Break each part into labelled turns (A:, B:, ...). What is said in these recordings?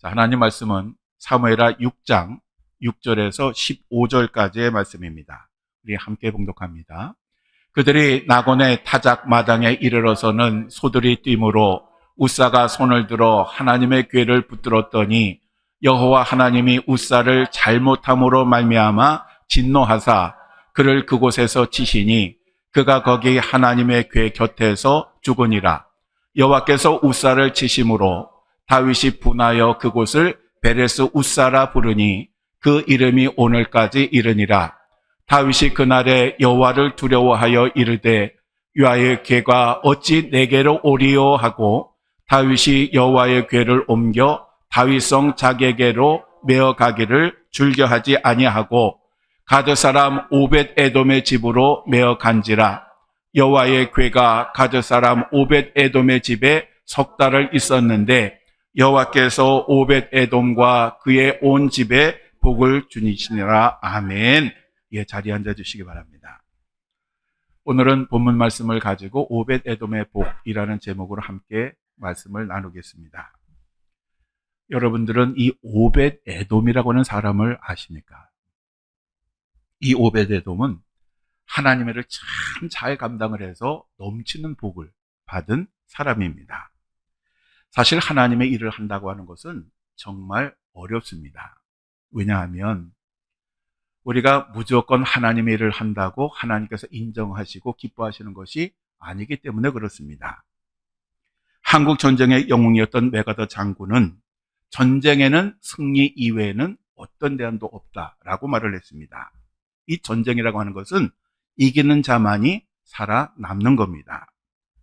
A: 자, 하나님 말씀은 사무엘하 6장 6절에서 15절까지의 말씀입니다. 우리 함께 봉독합니다. 그들이 나곤의 타작 마당에 이르러서는 소들이 뛰므로 우사가 손을 들어 하나님의 궤를 붙들었더니 여호와 하나님이 우사를 잘못함으로 말미암아 진노하사 그를 그곳에서 치시니 그가 거기 하나님의 궤 곁에서 죽으니라. 여호와께서 우사를 치심으로 다윗이 분하여 그곳을 베레스 우사라 부르니 그 이름이 오늘까지 이르니라. 다윗이 그날에 여호와를 두려워하여 이르되 여호와의 궤가 어찌 내게로 오리요 하고 다윗이 여호와의 궤를 옮겨 다윗성 자기에게로 메어 가기를 즐겨하지 아니하고 가드 사람 오벳 에돔의 집으로 메어 간지라. 여호와의 궤가 가드 사람 오벳 에돔의 집에 석 달을 있었는데 여호와께서 오벳 에돔과 그의 온 집에 복을 주시니라. 아멘. 예, 자리에 앉아 주시기 바랍니다. 오늘은 본문 말씀을 가지고 오벳 에돔의 복이라는 제목으로 함께 말씀을 나누겠습니다. 여러분들은 이 오벳 에돔이라고 하는 사람을 아십니까? 이 오벳 에돔은 하나님의 일을 참 잘 감당을 해서 넘치는 복을 받은 사람입니다. 사실 하나님의 일을 한다고 하는 것은 정말 어렵습니다. 왜냐하면 우리가 무조건 하나님의 일을 한다고 하나님께서 인정하시고 기뻐하시는 것이 아니기 때문에 그렇습니다. 한국 전쟁의 영웅이었던 메가더 장군은 전쟁에는 승리 이외에는 어떤 대안도 없다라고 말을 했습니다. 이 전쟁이라고 하는 것은 이기는 자만이 살아남는 겁니다.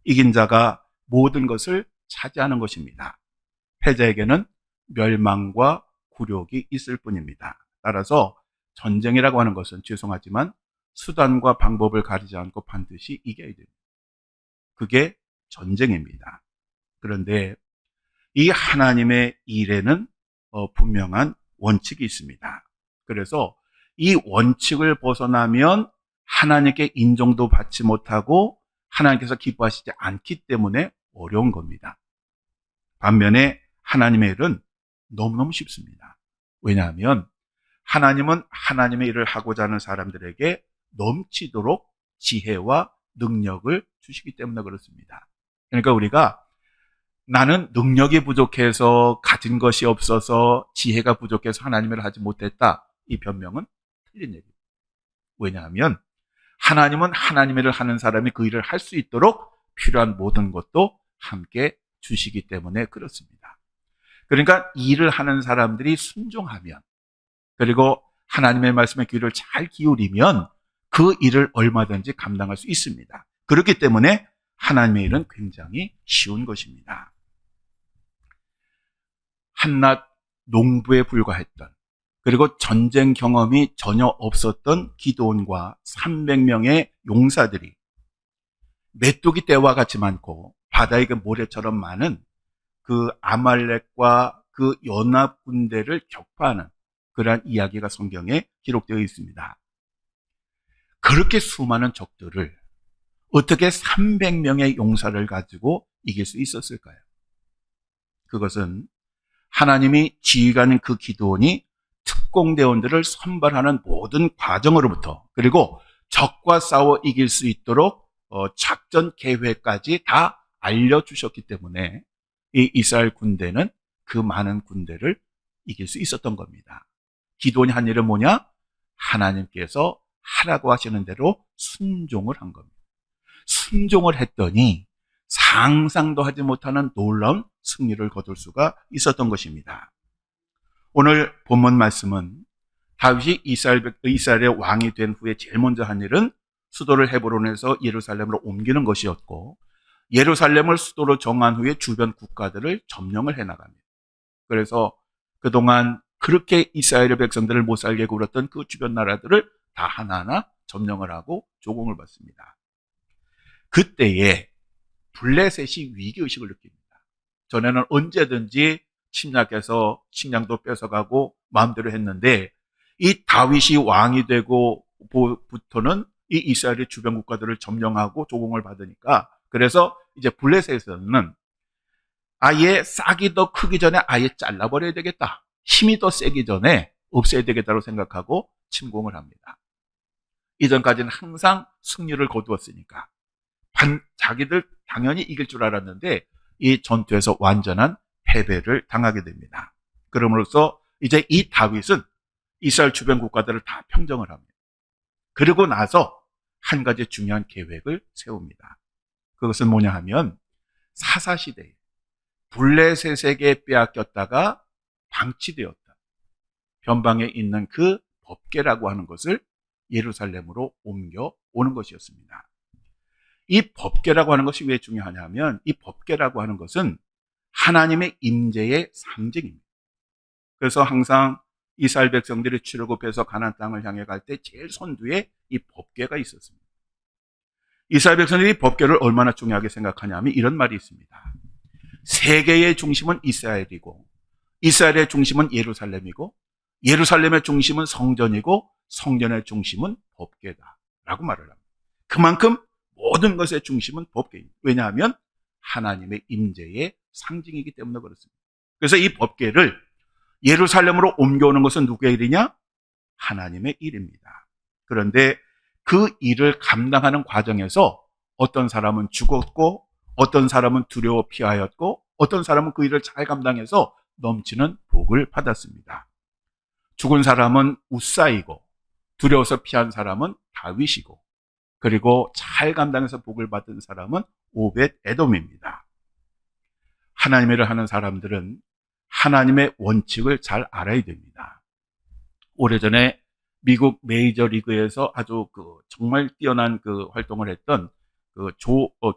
A: 이긴 자가 모든 것을 차지하는 것입니다. 패자에게는 멸망과 굴욕이 있을 뿐입니다. 따라서 전쟁이라고 하는 것은 죄송하지만 수단과 방법을 가리지 않고 반드시 이겨야 됩니다. 그게 전쟁입니다. 그런데 이 하나님의 일에는 분명한 원칙이 있습니다. 그래서 이 원칙을 벗어나면 하나님께 인정도 받지 못하고 하나님께서 기뻐하시지 않기 때문에 어려운 겁니다. 반면에 하나님의 일은 너무너무 쉽습니다. 왜냐하면 하나님은 하나님의 일을 하고자 하는 사람들에게 넘치도록 지혜와 능력을 주시기 때문에 그렇습니다. 그러니까 우리가 나는 능력이 부족해서 가진 것이 없어서 지혜가 부족해서 하나님의 일을 하지 못했다. 이 변명은 틀린 얘기입니다. 왜냐하면 하나님은 하나님의 일을 하는 사람이 그 일을 할 수 있도록 필요한 모든 것도 함께 주시기 때문에 그렇습니다. 그러니까 일을 하는 사람들이 순종하면 그리고 하나님의 말씀에 귀를 잘 기울이면 그 일을 얼마든지 감당할 수 있습니다. 그렇기 때문에 하나님의 일은 굉장히 쉬운 것입니다. 한낱 농부에 불과했던 그리고 전쟁 경험이 전혀 없었던 기드온과 300명의 용사들이 메뚜기 떼와 같이 많고 바다의 그 모래처럼 많은 그 아말렉과 그 연합 군대를 격파하는 그러한 이야기가 성경에 기록되어 있습니다. 그렇게 수많은 적들을 어떻게 300명의 용사를 가지고 이길 수 있었을까요? 그것은 하나님이 지휘하는 그 기드온이 특공대원들을 선발하는 모든 과정으로부터 그리고 적과 싸워 이길 수 있도록 작전 계획까지 다 알려주셨기 때문에 이 이스라엘 군대는 그 많은 군대를 이길 수 있었던 겁니다. 기드온이 한 일은 뭐냐? 하나님께서 하라고 하시는 대로 순종을 한 겁니다. 순종을 했더니 상상도 하지 못하는 놀라운 승리를 거둘 수가 있었던 것입니다. 오늘 본문 말씀은 다윗이 이스라엘의 왕이 된 후에 제일 먼저 한 일은 수도를 헤브론에서 예루살렘으로 옮기는 것이었고 예루살렘을 수도로 정한 후에 주변 국가들을 점령을 해나갑니다. 그래서 그동안 그렇게 이스라엘의 백성들을 못 살게 굴었던 그 주변 나라들을 다 하나하나 점령을 하고 조공을 받습니다. 그때에 블레셋이 위기의식을 느낍니다. 전에는 언제든지 침략해서 식량도 뺏어가고 마음대로 했는데 이 다윗이 왕이 되고 부터는 이 이스라엘의 주변 국가들을 점령하고 조공을 받으니까 그래서 이제 블레셋에서는 아예 싹이 더 크기 전에 아예 잘라버려야 되겠다. 힘이 더 세기 전에 없애야 되겠다고 생각하고 침공을 합니다. 이전까지는 항상 승리를 거두었으니까 자기들 당연히 이길 줄 알았는데 이 전투에서 완전한 패배를 당하게 됩니다. 그럼으로써 이제 이 다윗은 이스라엘 주변 국가들을 다 평정을 합니다. 그리고 나서 한 가지 중요한 계획을 세웁니다. 그것은 뭐냐 하면 사사시대에 블레셋에게 빼앗겼다가 방치되었다. 변방에 있는 그 법궤라고 하는 것을 예루살렘으로 옮겨오는 것이었습니다. 이 법궤라고 하는 것이 왜 중요하냐면 이 법궤라고 하는 것은 하나님의 임재의 상징입니다. 그래서 항상 이스라엘 백성들이 출애굽해서 가나안 땅을 향해 갈 때 제일 선두에 이 법궤가 있었습니다. 이스라엘 백성들이 법궤를 얼마나 중요하게 생각하냐면 이런 말이 있습니다. 세계의 중심은 이스라엘이고 이스라엘의 중심은 예루살렘이고 예루살렘의 중심은 성전이고 성전의 중심은 법궤다 라고 말을 합니다. 그만큼 모든 것의 중심은 법궤입니다. 왜냐하면 하나님의 임재의 상징이기 때문에 그렇습니다. 그래서 이 법궤를 예루살렘으로 옮겨오는 것은 누구의 일이냐? 하나님의 일입니다. 그런데 그 일을 감당하는 과정에서 어떤 사람은 죽었고 어떤 사람은 두려워 피하였고 어떤 사람은 그 일을 잘 감당해서 넘치는 복을 받았습니다. 죽은 사람은 우사이고 두려워서 피한 사람은 다윗이고 그리고 잘 감당해서 복을 받은 사람은 오벳 에돔입니다. 하나님의 일을 하는 사람들은 하나님의 원칙을 잘 알아야 됩니다. 오래전에 미국 메이저리그에서 아주 정말 뛰어난 활동을 했던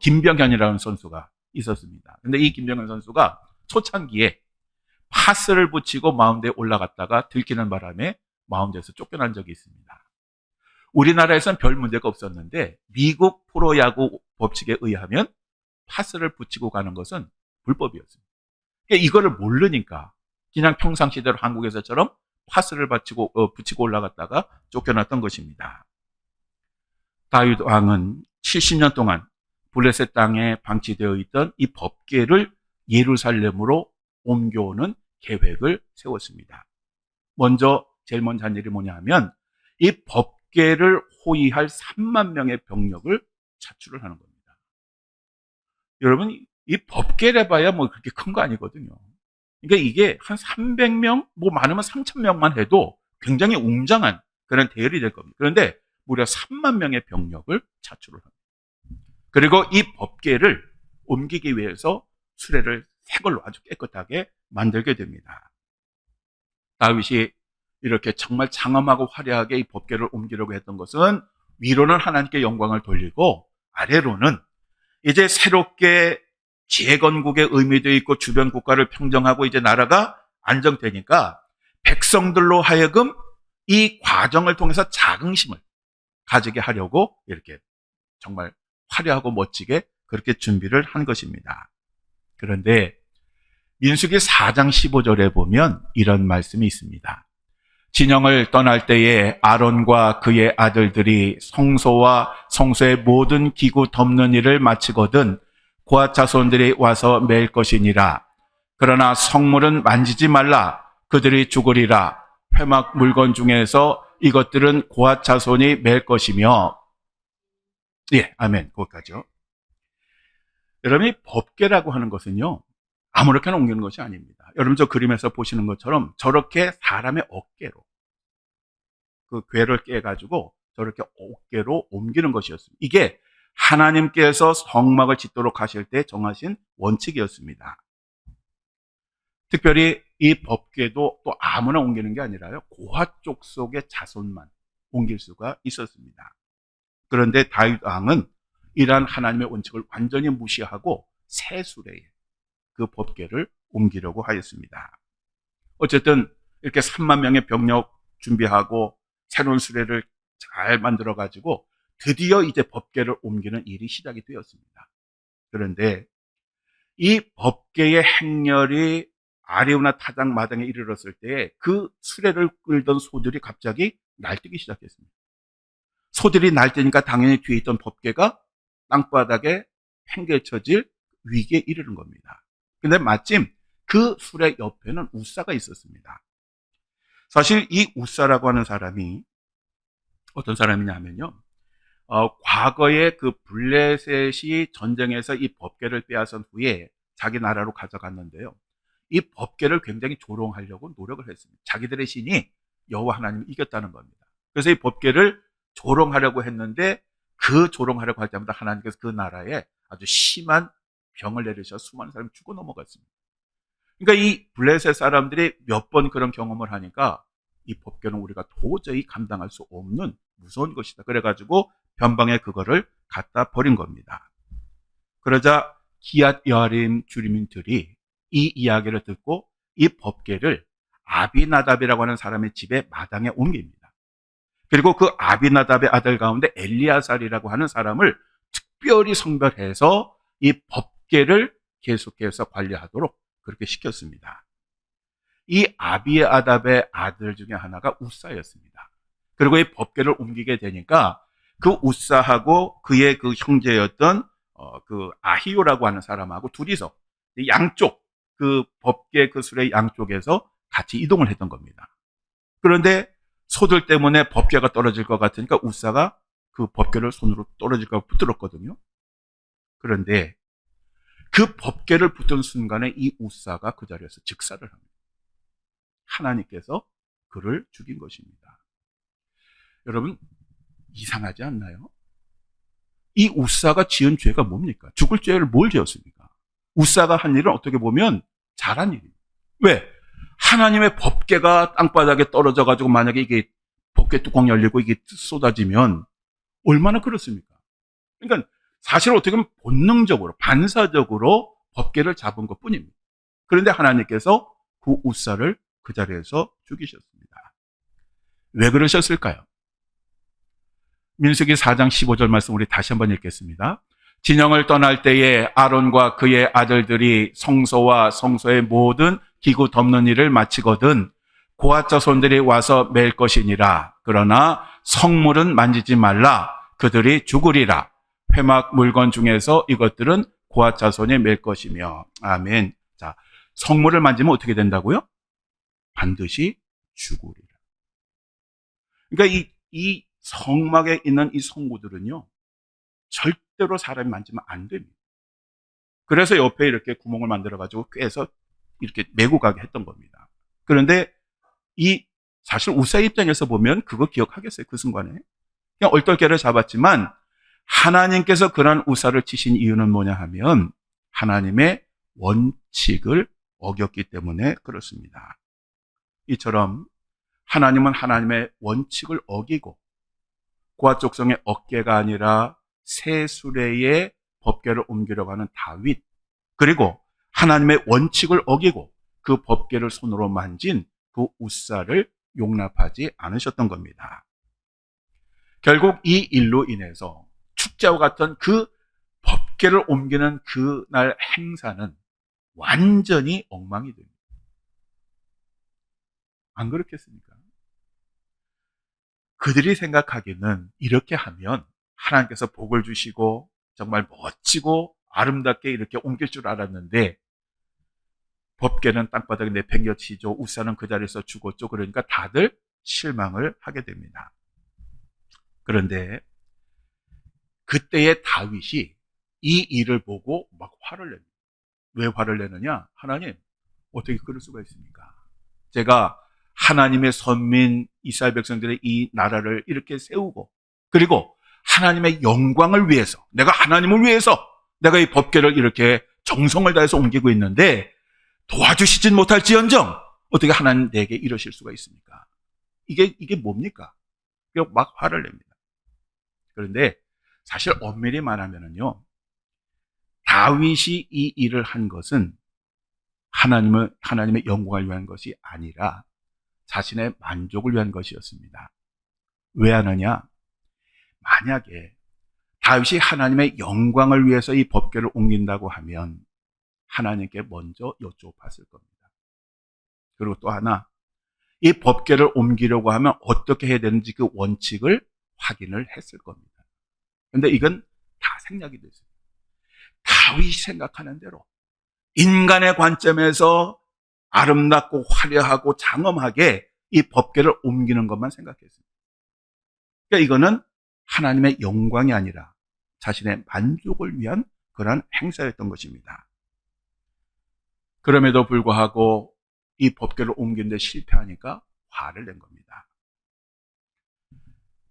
A: 김병현이라는 선수가 있었습니다. 근데 이 김병현 선수가 초창기에 파스를 붙이고 마운드에 올라갔다가 들키는 바람에 마운드에서 쫓겨난 적이 있습니다. 우리나라에서는 별 문제가 없었는데 미국 프로야구 법칙에 의하면 파스를 붙이고 가는 것은 불법이었습니다. 그러니까 이거를 모르니까 그냥 평상시대로 한국에서처럼 파스를 붙이고 올라갔다가 쫓겨났던 것입니다. 다윗 왕은 70년 동안 블레셋 땅에 방치되어 있던 이 법궤를 예루살렘으로 옮겨오는 계획을 세웠습니다. 제일 먼저 한 일이 뭐냐 하면 이 법궤를 호위할 3만 명의 병력을 차출을 하는 겁니다. 여러분, 이 법궤를 봐야 그렇게 큰 거 아니거든요. 그러니까 이게 한 300명, 많으면 3,000명만 해도 굉장히 웅장한 그런 대열이 될 겁니다. 그런데 무려 3만 명의 병력을 차출을 합니다. 그리고 이 법궤를 옮기기 위해서 수레를 새 걸로 아주 깨끗하게 만들게 됩니다. 다윗이 이렇게 정말 장엄하고 화려하게 이 법궤를 옮기려고 했던 것은 위로는 하나님께 영광을 돌리고 아래로는 이제 새롭게 재건국의 의미도 있고 주변 국가를 평정하고 이제 나라가 안정되니까 백성들로 하여금 이 과정을 통해서 자긍심을 가지게 하려고 이렇게 정말 화려하고 멋지게 그렇게 준비를 한 것입니다. 그런데 민수기 4장 15절에 보면 이런 말씀이 있습니다. 진영을 떠날 때에 아론과 그의 아들들이 성소와 성소의 모든 기구 덮는 일을 마치거든 고앗 자손들이 와서 맬 것이니라. 그러나 성물은 만지지 말라. 그들이 죽으리라. 회막 물건 중에서 이것들은 고앗 자손이 맬 것이며. 예, 아멘. 거기까지요. 여러분, 이 법궤라고 하는 것은요, 아무렇게나 옮기는 것이 아닙니다. 여러분, 저 그림에서 보시는 것처럼 저렇게 사람의 어깨로 그 궤를 깨가지고 저렇게 어깨로 옮기는 것이었습니다. 이게 하나님께서 성막을 짓도록 하실 때 정하신 원칙이었습니다. 특별히 이 법궤도 또 아무나 옮기는 게 아니라요, 고핫 족속의 자손만 옮길 수가 있었습니다. 그런데 다윗 왕은 이러한 하나님의 원칙을 완전히 무시하고 새 수레에 그 법궤를 옮기려고 하였습니다. 어쨌든 이렇게 3만 명의 병력 준비하고 새로운 수레를 잘 만들어가지고 드디어 이제 법궤를 옮기는 일이 시작이 되었습니다. 그런데 이 법궤의 행렬이 아레우나 타작 마당에 이르렀을 때 그 수레를 끌던 소들이 갑자기 날뛰기 시작했습니다. 소들이 날뛰니까 당연히 뒤에 있던 법궤가 땅바닥에 팽개쳐질 위기에 이르는 겁니다. 근데 마침 그 수레 옆에는 웃사가 있었습니다. 사실 이 웃사라고 하는 사람이 어떤 사람이냐면요. 과거에 그 블레셋이 전쟁에서 이 법궤를 빼앗은 후에 자기 나라로 가져갔는데요. 이 법궤를 굉장히 조롱하려고 노력을 했습니다. 자기들의 신이 여호와 하나님을 이겼다는 겁니다. 그래서 이 법궤를 조롱하려고 했는데 그 조롱하려고 할 때마다 하나님께서 그 나라에 아주 심한 병을 내리셔 수많은 사람이 죽어 넘어갔습니다. 그러니까 이 블레셋 사람들이 몇 번 그런 경험을 하니까 이 법궤는 우리가 도저히 감당할 수 없는 무서운 것이다. 그래가지고 변방에 그거를 갖다 버린 겁니다. 그러자 기앗 여아림 주민들이 이 이야기를 듣고 이 법궤를 아비나답이라고 하는 사람의 집에 마당에 옮깁니다. 그리고 그 아비나답의 아들 가운데 엘리아살이라고 하는 사람을 특별히 선별해서 이 법궤를 계속해서 관리하도록 그렇게 시켰습니다. 이 아비아답의 아들 중에 하나가 웃사였습니다. 그리고 이 법궤를 옮기게 되니까 그 웃사하고 그의 그 형제였던 그 아히요라고 하는 사람하고 둘이서 양쪽 그 법궤 그 수레 양쪽에서 같이 이동을 했던 겁니다. 그런데 소들 때문에 법궤가 떨어질 것 같으니까 웃사가 그 법궤를 손으로 떨어질까 붙들었거든요. 그런데 그 법궤를 붙은 순간에 이 웃사가 그 자리에서 즉사를 합니다. 하나님께서 그를 죽인 것입니다. 여러분 이상하지 않나요? 이 웃사가 지은 죄가 뭡니까? 죽을 죄를 뭘 지었습니까? 웃사가 한 일은 어떻게 보면 잘한 일입니다. 왜? 하나님의 법궤가 땅바닥에 떨어져 가지고 만약에 이게 법궤 뚜껑 열리고 이게 쏟아지면 얼마나 그렇습니까? 그러니까 사실 어떻게 보면 본능적으로 반사적으로 법궤를 잡은 것뿐입니다. 그런데 하나님께서 그 웃사를 그 자리에서 죽이셨습니다. 왜 그러셨을까요? 민수기 4장 15절 말씀 우리 다시 한번 읽겠습니다. 진영을 떠날 때에 아론과 그의 아들들이 성소와 성소의 모든 기구 덮는 일을 마치거든 고앗 자손들이 와서 맬 것이니라. 그러나 성물은 만지지 말라. 그들이 죽으리라. 회막 물건 중에서 이것들은 고앗 자손이 맬 것이며. 아멘. 자, 성물을 만지면 어떻게 된다고요? 반드시 죽으리라. 그러니까 이 성막에 있는 이 성구들은요, 절대로 사람이 만지면 안 됩니다. 그래서 옆에 이렇게 구멍을 만들어가지고 꿰서 이렇게 메고 가게 했던 겁니다. 그런데 사실 웃사의 입장에서 보면 그거 기억하겠어요, 그 순간에? 그냥 얼떨결에 잡았지만 하나님께서 그런 웃사를 치신 이유는 뭐냐 하면 하나님의 원칙을 어겼기 때문에 그렇습니다. 이처럼 하나님은 하나님의 원칙을 어기고 고앗 족속의 어깨가 아니라 새 수레의 법궤를 옮기려고 하는 다윗, 그리고 하나님의 원칙을 어기고 그 법궤를 손으로 만진 그 웃사를 용납하지 않으셨던 겁니다. 결국 이 일로 인해서 축제와 같은 그 법궤를 옮기는 그날 행사는 완전히 엉망이 됩니다. 안 그렇겠습니까? 그들이 생각하기는 이렇게 하면 하나님께서 복을 주시고 정말 멋지고 아름답게 이렇게 옮길 줄 알았는데 법궤는 땅바닥에 내팽겨치죠. 웃사는 그 자리에서 죽었죠. 그러니까 다들 실망을 하게 됩니다. 그런데 그때의 다윗이 이 일을 보고 막 화를 냅니다. 왜 화를 내느냐? 하나님, 어떻게 그럴 수가 있습니까? 제가 하나님의 선민 이스라엘 백성들의 이 나라를 이렇게 세우고 그리고 하나님의 영광을 위해서 내가 하나님을 위해서 내가 이 법궤를 이렇게 정성을 다해서 옮기고 있는데 도와주시진 못할지언정 어떻게 하나님 내게 이러실 수가 있습니까? 이게 뭡니까? 막 화를 냅니다. 그런데 사실 엄밀히 말하면요, 다윗이 이 일을 한 것은 하나님의 영광을 위한 것이 아니라 자신의 만족을 위한 것이었습니다. 왜 하느냐? 만약에 다윗이 하나님의 영광을 위해서 이 법궤를 옮긴다고 하면 하나님께 먼저 여쭤봤을 겁니다. 그리고 또 하나, 이 법궤를 옮기려고 하면 어떻게 해야 되는지 그 원칙을 확인을 했을 겁니다. 그런데 이건 다 생략이 됐어요. 다윗이 생각하는 대로 인간의 관점에서 아름답고 화려하고 장엄하게 이 법궤를 옮기는 것만 생각했습니다. 그러니까 이거는 하나님의 영광이 아니라 자신의 만족을 위한 그러한 행사였던 것입니다. 그럼에도 불구하고 이 법궤를 옮기는데 실패하니까 화를 낸 겁니다.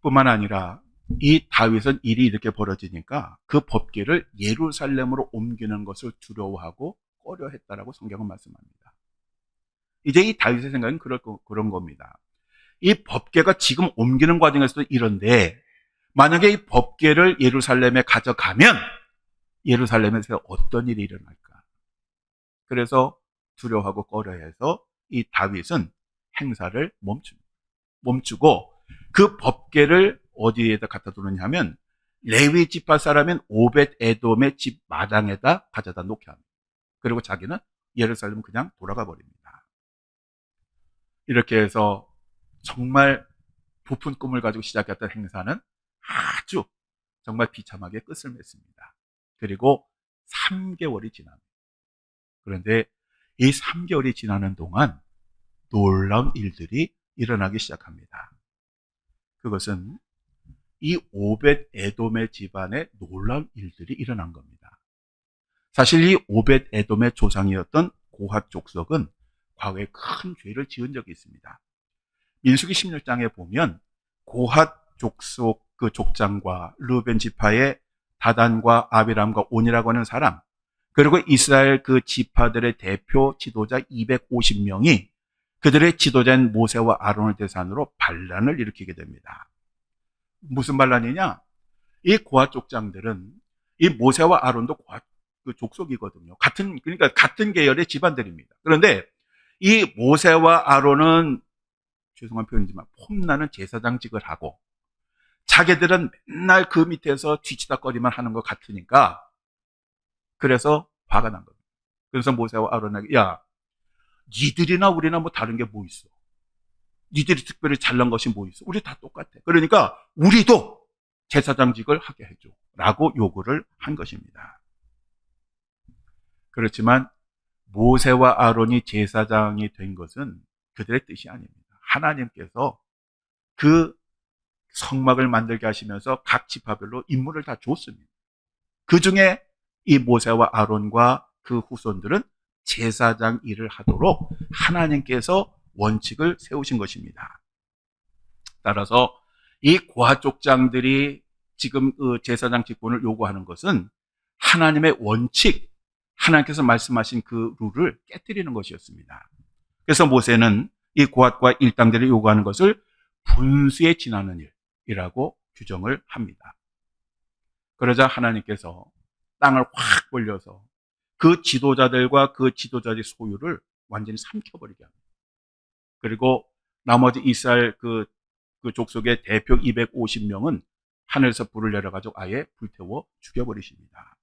A: 뿐만 아니라 이 다윗은 일이 이렇게 벌어지니까 그 법궤를 예루살렘으로 옮기는 것을 두려워하고 꺼려했다라고 성경은 말씀합니다. 이제 이 다윗의 생각은 그런 겁니다. 이 법궤가 지금 옮기는 과정에서도 이런데 만약에 이 법궤를 예루살렘에 가져가면 예루살렘에서 어떤 일이 일어날까? 그래서 두려워하고 꺼려해서 이 다윗은 행사를 멈추고 그 법궤를 어디에다 갖다 두느냐 하면 레위 지파 사람인 오벳 에돔의 집 마당에다 가져다 놓게 합니다. 그리고 자기는 예루살렘 그냥 돌아가 버립니다. 이렇게 해서 정말 부푼 꿈을 가지고 시작했던 행사는 아주 정말 비참하게 끝을 맺습니다. 그리고 3개월이 지납니다. 그런데 이 3개월이 지나는 동안 놀라운 일들이 일어나기 시작합니다. 그것은 이 오벳 에돔의 집안에 놀라운 일들이 일어난 겁니다. 사실 이 오벳 에돔의 조상이었던 고핫 족속은 과거에 큰 죄를 지은 적이 있습니다. 민수기 16장에 보면 고핫 족속 그 족장과 르벤 지파의 다단과 아비람과 온이라고 하는 사람, 그리고 이스라엘 그 지파들의 대표 지도자 250명이 그들의 지도자인 모세와 아론을 대상으로 반란을 일으키게 됩니다. 무슨 반란이냐? 이 고핫 족장들은 이 모세와 아론도 고핫 그 족속이거든요. 그러니까 같은 계열의 집안들입니다. 그런데 이 모세와 아론은 죄송한 표현이지만 폼나는 제사장직을 하고 자기들은 맨날 그 밑에서 뒤치다거리만 하는 것 같으니까 그래서 화가 난 겁니다. 그래서 모세와 아론에게 야, 니들이나 우리나 뭐 다른 게 뭐 있어? 니들이 특별히 잘난 것이 뭐 있어? 우리 다 똑같아. 그러니까 우리도 제사장직을 하게 해줘 라고 요구를 한 것입니다. 그렇지만 모세와 아론이 제사장이 된 것은 그들의 뜻이 아닙니다. 하나님께서 그 성막을 만들게 하시면서 각 지파별로 임무를 다 줬습니다. 그 중에 이 모세와 아론과 그 후손들은 제사장 일을 하도록 하나님께서 원칙을 세우신 것입니다. 따라서 이 고핫 족장들이 지금 그 제사장 직분을 요구하는 것은 하나님의 원칙, 하나님께서 말씀하신 그 룰을 깨뜨리는 것이었습니다. 그래서 모세는 이 고핫과 일당들이 요구하는 것을 분수에 지나는 일이라고 규정을 합니다. 그러자 하나님께서 땅을 확 벌려서 그 지도자들과 그 지도자의 소유를 완전히 삼켜버리게 합니다. 그리고 나머지 이스라엘 그 족속의 대표 250명은 하늘에서 불을 내려가지고 아예 불태워 죽여버리십니다.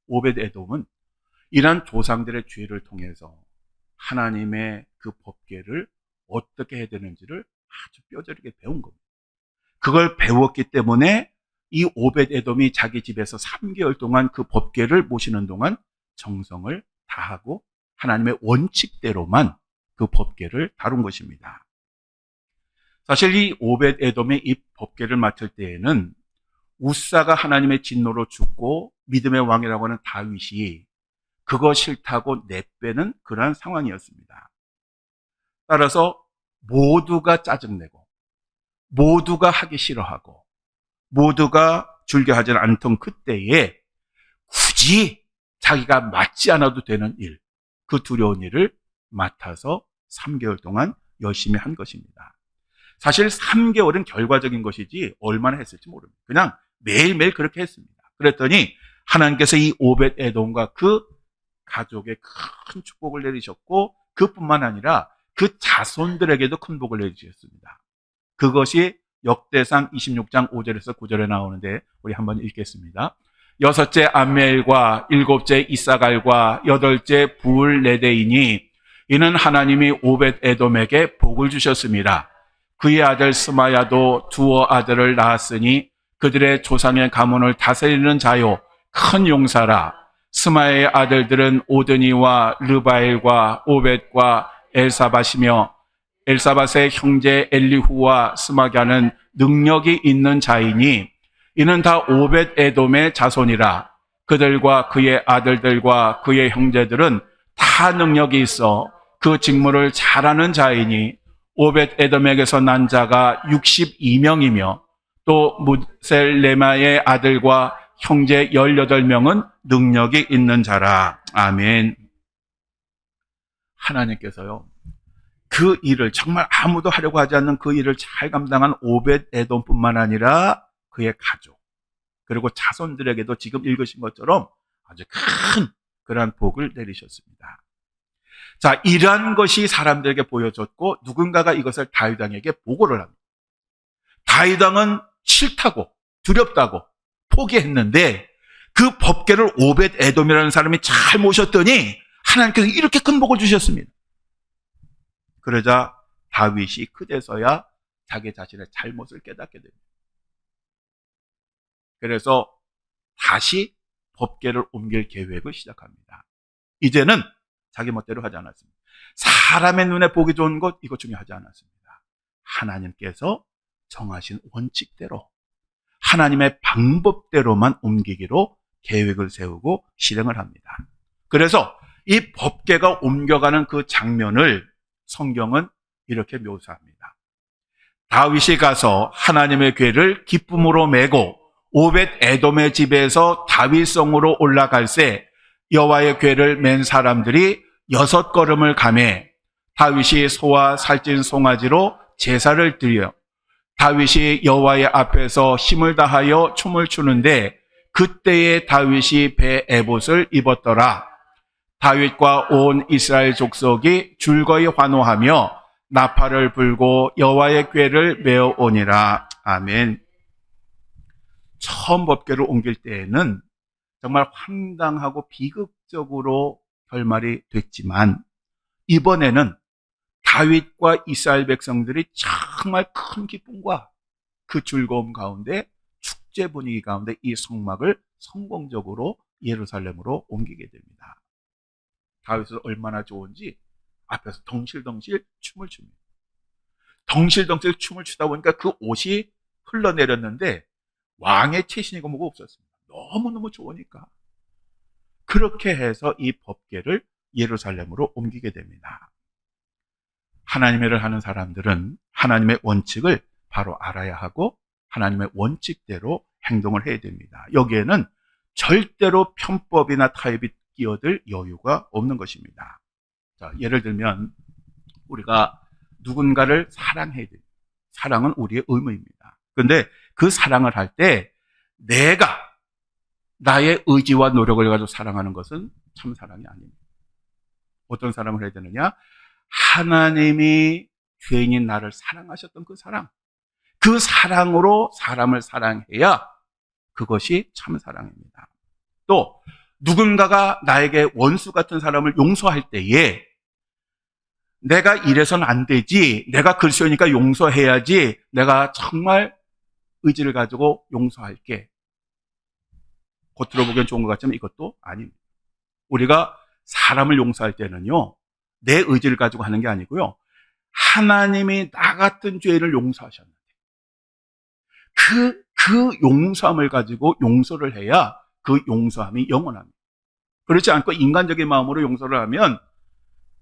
A: 오벳 에돔은 이러한 조상들의 죄를 통해서 하나님의 그 법궤를 어떻게 해야 되는지를 아주 뼈저리게 배운 겁니다. 그걸 배웠기 때문에 이 오벳 에돔이 자기 집에서 3개월 동안 그 법궤를 모시는 동안 정성을 다하고 하나님의 원칙대로만 그 법궤를 다룬 것입니다. 사실 이 오벳 에돔의 이 법궤를 맡을 때에는 우사가 하나님의 진노로 죽고 믿음의 왕이라고 하는 다윗이 그거 싫다고 내빼는 그러한 상황이었습니다. 따라서 모두가 짜증내고 모두가 하기 싫어하고 모두가 즐겨하지 않던 그때에 굳이 자기가 맡지 않아도 되는 일, 그 두려운 일을 맡아서 3개월 동안 열심히 한 것입니다. 사실 3개월은 결과적인 것이지 얼마나 했을지 모릅니다. 그냥 매일매일 그렇게 했습니다. 그랬더니 하나님께서 이 오벳 에돔과 그 가족에 큰 축복을 내리셨고 그뿐만 아니라 그 자손들에게도 큰 복을 내리셨습니다. 그것이 역대상 26장 5절에서 9절에 나오는데 우리 한번 읽겠습니다. 여섯째 암멜과 일곱째 이사갈과 여덟째 불레데이니 이는 하나님이 오벳 에돔에게 복을 주셨습니다. 그의 아들 스마야도 두어 아들을 낳았으니 그들의 조상의 가문을 다스리는 자요 큰 용사라. 스마의 아들들은 오드니와 르바엘과 오벳과 엘사밧이며 엘사밧의 형제 엘리후와 스마갸는 능력이 있는 자이니 이는 다 오벳 에돔의 자손이라. 그들과 그의 아들들과 그의 형제들은 다 능력이 있어 그 직무를 잘하는 자이니 오벳 에돔에게서 난 자가 62명이며 또 무셀레마의 아들과 형제 18명은 능력이 있는 자라. 아멘. 하나님께서요, 그 일을 정말 아무도 하려고 하지 않는 그 일을 잘 감당한 오벳 에돔뿐만 아니라 그의 가족 그리고 자손들에게도 지금 읽으신 것처럼 아주 큰 그러한 복을 내리셨습니다. 자, 이러한 것이 사람들에게 보여졌고 누군가가 이것을 다윗 왕에게 보고를 합니다. 다윗 왕은 싫다고 두렵다고 포기했는데 그 법궤를 오벳 에돔이라는 사람이 잘 모셨더니 하나님께서 이렇게 큰 복을 주셨습니다. 그러자 다윗이 그제서야 자기 자신의 잘못을 깨닫게 됩니다. 그래서 다시 법궤를 옮길 계획을 시작합니다. 이제는 자기 멋대로 하지 않았습니다. 사람의 눈에 보기 좋은 것 이거 중요하지 않았습니다. 하나님께서 정하신 원칙대로 하나님의 방법대로만 옮기기로 계획을 세우고 실행을 합니다. 그래서 이 법궤가 옮겨가는 그 장면을 성경은 이렇게 묘사합니다. 다윗이 가서 하나님의 궤를 기쁨으로 메고 오벳 에돔의 집에서 다윗성으로 올라갈새 여호와의 궤를 맨 사람들이 6걸음을 가매 다윗이 소와 살찐 송아지로 제사를 드려 다윗이 여호와의 앞에서 힘을 다하여 춤을 추는데 그때에 다윗이 배 에봇을 입었더라. 다윗과 온 이스라엘 족속이 줄거이 환호하며 나팔을 불고 여호와의 궤를 메어 오니라. 아멘. 처음 법궤를 옮길 때에는 정말 황당하고 비극적으로 결말이 됐지만 이번에는 다윗과 이스라엘 백성들이 정말 큰 기쁨과 그 즐거움 가운데 축제 분위기 가운데 이 성막을 성공적으로 예루살렘으로 옮기게 됩니다. 다윗은 얼마나 좋은지 앞에서 덩실덩실 춤을 춥니다. 덩실덩실 춤을 추다 보니까 그 옷이 흘러내렸는데 왕의 체신이고 뭐가 없었습니다. 너무너무 좋으니까. 그렇게 해서 이 법궤를 예루살렘으로 옮기게 됩니다. 하나님의 일을 하는 사람들은 하나님의 원칙을 바로 알아야 하고 하나님의 원칙대로 행동을 해야 됩니다. 여기에는 절대로 편법이나 타협이 끼어들 여유가 없는 것입니다. 자, 예를 들면 우리가 누군가를 사랑해야 됩니다. 사랑은 우리의 의무입니다. 그런데 그 사랑을 할 때 내가 나의 의지와 노력을 가지고 사랑하는 것은 참 사랑이 아닙니다. 어떤 사랑을 해야 되느냐? 하나님이 죄인인 나를 사랑하셨던 그 사랑, 그 사랑으로 사람을 사랑해야 그것이 참 사랑입니다. 또 누군가가 나에게 원수 같은 사람을 용서할 때에 내가 이래서는 안 되지, 내가 그리스도니까 용서해야지, 내가 정말 의지를 가지고 용서할게. 겉으로 보기엔 좋은 것 같지만 이것도 아닙니다. 우리가 사람을 용서할 때는요, 내 의지를 가지고 하는 게 아니고요, 하나님이 나 같은 죄인을 용서하셨는데 그 용서함을 가지고 용서를 해야 그 용서함이 영원합니다. 그렇지 않고 인간적인 마음으로 용서를 하면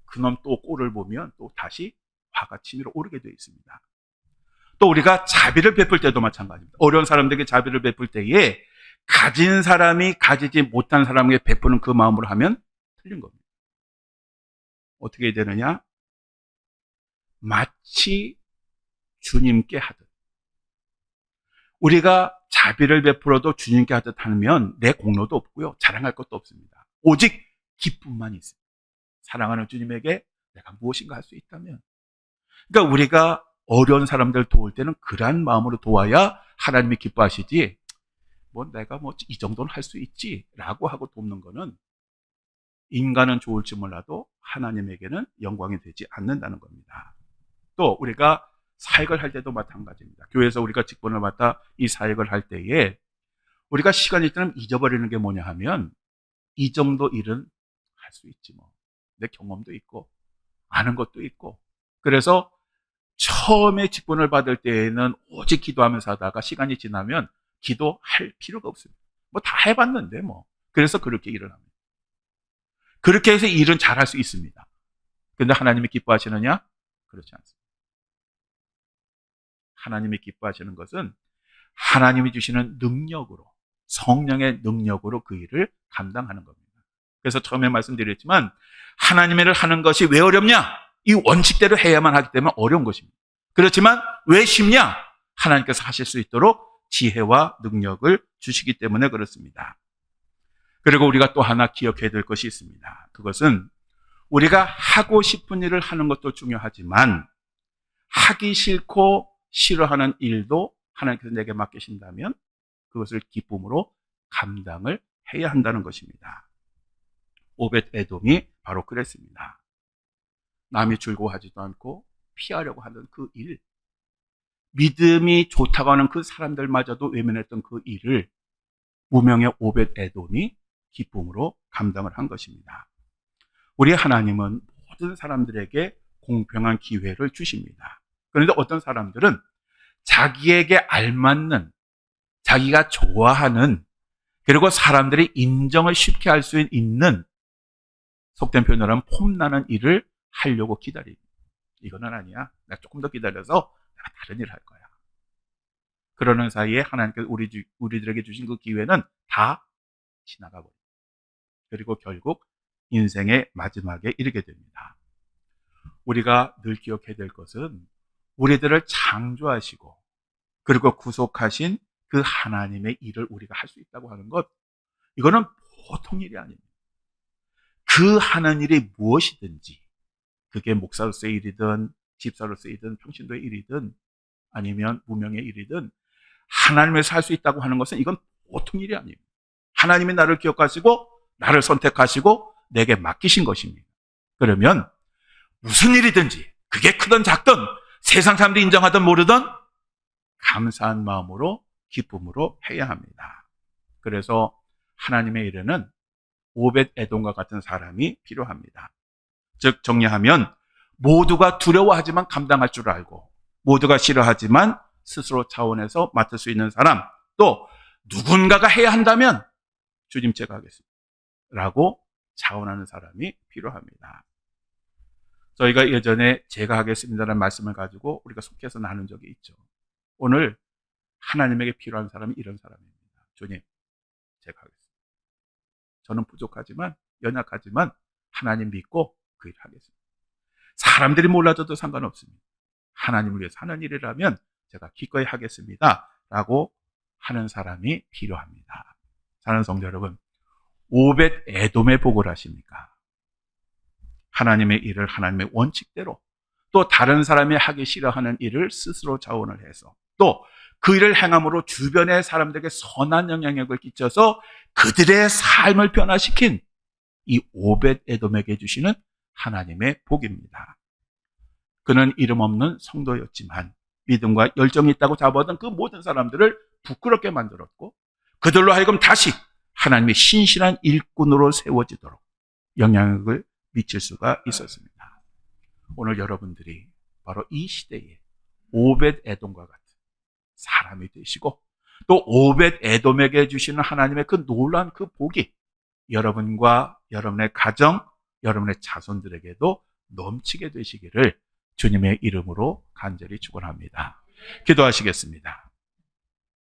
A: 그놈 또 꼴을 보면 또 다시 화가 치밀어 오르게 되어 있습니다. 또 우리가 자비를 베풀 때도 마찬가지입니다. 어려운 사람들에게 자비를 베풀 때에 가진 사람이 가지지 못한 사람에게 베푸는 그 마음으로 하면 틀린 겁니다. 어떻게 해야 되느냐? 마치 주님께 하듯. 우리가 자비를 베풀어도 주님께 하듯 하면 내 공로도 없고요, 자랑할 것도 없습니다. 오직 기쁨만 있습니다. 사랑하는 주님에게 내가 무엇인가 할 수 있다면. 그러니까 우리가 어려운 사람들 도울 때는 그러한 마음으로 도와야 하나님이 기뻐하시지, 내가 이 정도는 할 수 있지 라고 하고 돕는 거는 인간은 좋을지 몰라도 하나님에게는 영광이 되지 않는다는 겁니다. 또 우리가 사역을 할 때도 마찬가지입니다. 교회에서 우리가 직분을 맡아 이 사역을 할 때에 우리가 시간이 있다면 잊어버리는 게 뭐냐 하면 이 정도 일은 할 수 있지 뭐. 내 경험도 있고 아는 것도 있고. 그래서 처음에 직분을 받을 때에는 오직 기도하면서 하다가 시간이 지나면 기도할 필요가 없습니다. 뭐 다 해봤는데 뭐. 그래서 그렇게 일을 합니다. 그렇게 해서 일은 잘할 수 있습니다. 근데 하나님이 기뻐하시느냐? 그렇지 않습니다. 하나님이 기뻐하시는 것은 하나님이 주시는 능력으로, 성령의 능력으로 그 일을 감당하는 겁니다. 그래서 처음에 말씀드렸지만 하나님의 일을 하는 것이 왜 어렵냐? 이 원칙대로 해야만 하기 때문에 어려운 것입니다. 그렇지만 왜 쉽냐? 하나님께서 하실 수 있도록 지혜와 능력을 주시기 때문에 그렇습니다. 그리고 우리가 또 하나 기억해야 될 것이 있습니다. 그것은 우리가 하고 싶은 일을 하는 것도 중요하지만 하기 싫고 싫어하는 일도 하나님께서 내게 맡기신다면 그것을 기쁨으로 감당을 해야 한다는 것입니다. 오벳 에돔이 바로 그랬습니다. 남이 즐거워하지도 않고 피하려고 하는 그 일, 믿음이 좋다고 하는 그 사람들마저도 외면했던 그 일을 무명의 오벳 에돔이 기쁨으로 감당을 한 것입니다. 우리 하나님은 모든 사람들에게 공평한 기회를 주십니다. 그런데 어떤 사람들은 자기에게 알맞는, 자기가 좋아하는, 그리고 사람들이 인정을 쉽게 할 수 있는, 속된 표현으로 하면 폼나는 일을 하려고 기다립니다. 이거는 아니야. 내가 조금 더 기다려서 내가 다른 일을 할 거야. 그러는 사이에 하나님께서 우리들에게 주신 그 기회는 다 지나가 버립니다. 그리고 결국 인생의 마지막에 이르게 됩니다. 우리가 늘 기억해야 될 것은 우리들을 창조하시고 그리고 구속하신 그 하나님의 일을 우리가 할 수 있다고 하는 것, 이거는 보통 일이 아닙니다. 그 하는 일이 무엇이든지, 그게 목사로서의 일이든 집사로서의 일이든 평신도의 일이든 아니면 무명의 일이든 하나님에서 할 수 있다고 하는 것은 이건 보통 일이 아닙니다. 하나님이 나를 기억하시고 나를 선택하시고 내게 맡기신 것입니다. 그러면 무슨 일이든지 그게 크든 작든 세상 사람들이 인정하든 모르든 감사한 마음으로 기쁨으로 해야 합니다. 그래서 하나님의 일에는 오벳 에돔과 같은 사람이 필요합니다. 즉 정리하면 모두가 두려워하지만 감당할 줄 알고 모두가 싫어하지만 스스로 차원에서 맡을 수 있는 사람, 또 누군가가 해야 한다면 주님 제가 하겠습니다 라고 자원하는 사람이 필요합니다. 저희가 예전에 제가 하겠습니다라는 말씀을 가지고 우리가 속해서 나눈 적이 있죠. 오늘 하나님에게 필요한 사람이 이런 사람입니다. 주님 제가 하겠습니다. 저는 부족하지만 연약하지만 하나님 믿고 그 일을 하겠습니다. 사람들이 몰라줘도 상관없습니다. 하나님을 위해서 하는 일이라면 제가 기꺼이 하겠습니다 라고 하는 사람이 필요합니다. 사랑하는 성도 여러분, 오벳 에돔의 복을 아십니까? 하나님의 일을 하나님의 원칙대로, 또 다른 사람이 하기 싫어하는 일을 스스로 자원을 해서, 또 그 일을 행함으로 주변의 사람들에게 선한 영향력을 끼쳐서 그들의 삶을 변화시킨 이 오벳 에돔에게 주시는 하나님의 복입니다. 그는 이름 없는 성도였지만 믿음과 열정이 있다고 잡아오던 그 모든 사람들을 부끄럽게 만들었고 그들로 하여금 다시 하나님의 신실한 일꾼으로 세워지도록 영향력을 미칠 수가 있었습니다. 오늘 여러분들이 바로 이 시대에 오벳 에돔과 같은 사람이 되시고 또 오벳 에돔에게 주시는 하나님의 그 놀라운 그 복이 여러분과 여러분의 가정, 여러분의 자손들에게도 넘치게 되시기를 주님의 이름으로 간절히 축원합니다. 기도하시겠습니다.